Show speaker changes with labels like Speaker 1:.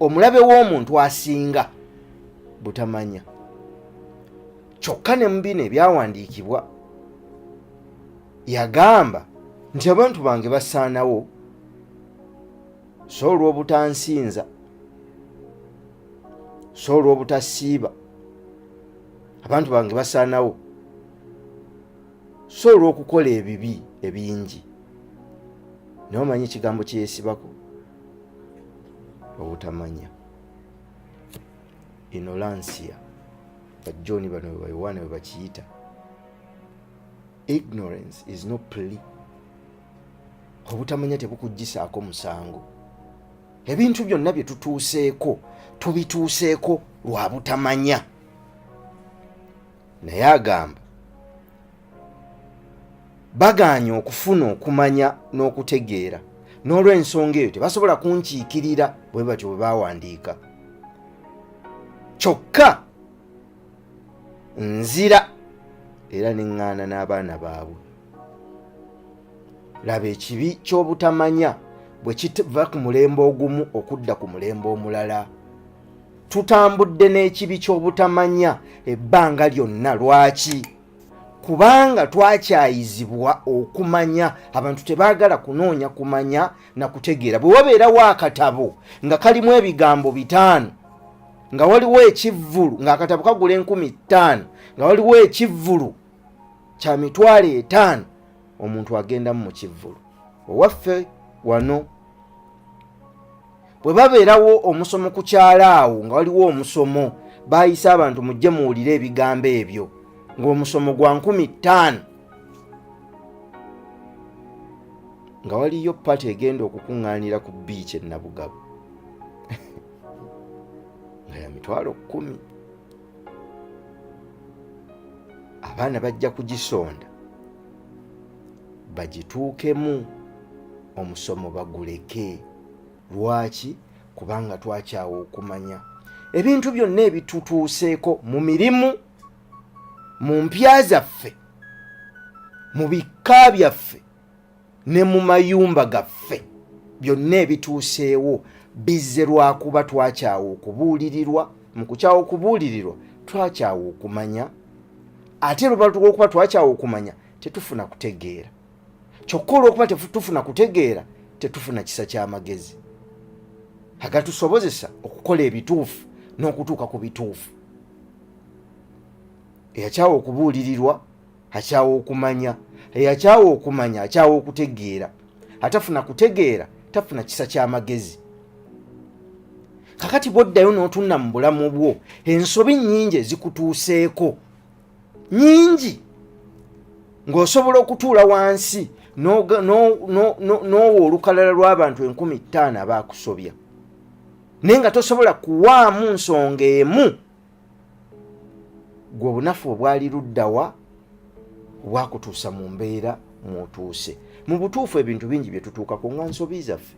Speaker 1: omulabe w'omuntu asinga butamanya. Kyokka ne mu bino ebyawandiikibwa yagamba nti abantu bange basaanawo so olw'obutansinza, so olw'obutasiiba. Abantu bange basaanawo so olw'okukola ebibi ebingi. Naye omanyi ekigambo kye yeesibako? Obutamanya. Ignorancia. Bajjooni bano Bayowaana bwe bakiyita. Ignorance is not plea. Obutamanya tebukuggisaako musango. Ebintu byonna bye tutuuseeko tubituuseeko lwa butamanya. Naye agamba bagaanye okufuna okumanya n'okutegeera, n'olw'ensonga eyo tebasobola kunkiikirira. Bwe batyo bwe bawandiika. Kyokka nzira era neŋŋaana n'abaana baabwe. Laba ekibi ky'obutamanya bwe kiva ku mulembe ogumu okudda ku mulembe omulala. Tutambudde n'ekibi ky'obutamanya ebbanga lyonna. Lwaki? Kubanga twakyayizibwa okumanya. Abantu tebaagala kunoonya kumanya na kutegeera. Bwe wabeerawo akatabo nga kalimu ebigambo 5, nga waliwo ekivvulu, ng'akatabo kagula 50,000, nga waliwo ekivvulu kya 5,000, omuntu agendamu mu kivvulu. Owaffe wano bwe babeerawo omusomo ku kyalaawo, nga waliwo omusomo baayisa abantu mujje muwulire ebigambo ebyo, ng'omusomo gwa 50,000, nga waliyo pati egenda okukuŋŋaanira ku biici e Nabugabo nga ya 10,000. Abaana bajja kugisonda bagituukemu, omusomo baguleke. Lwaki? Kubanga twakyawa okumanya. Ebintu byonna ebitutuuseeko mu mirimu, mu mpya zaffe, mu bika byaffe ne mu mayumba gaffe, byonna ebituuseewo bizze lwakuba twakyawa okubuulirirwa. Mu kukyawa okubuulirirwa twakyawa okumanya. Ate lubalwa lw'okuba twakyawa okumanya tetufuna kutegeera. Kyokka olw'okuba tetufuna kutegeera tetufuna kisa ky'amagezi agatusobozesa okukola ebituufu n'okutuuka ku bituufu. Eyakyawa okubuulirirwa akyawa okumanya, eyakyawa okumanya akyawa okutegeera. Atafuna kutegeera tafuna kisa ky'amagezi. Kakati bw'oddayo n'otunna mu bulamu bwo, ensobi nnyingi ezikutuuseeko, nnyingi, ng'osobola okutuula wansi n'owa olukalala lw'abantu 50,000 abaakusobya, naye nga tosobola kuwaamu nsonga emu. Gwe obunafu obwali luddawa bwakutuusa mu mbeera mw'otuuse. Mu butuufu ebintu bingi bye tutuukako nga nsobi zaffe.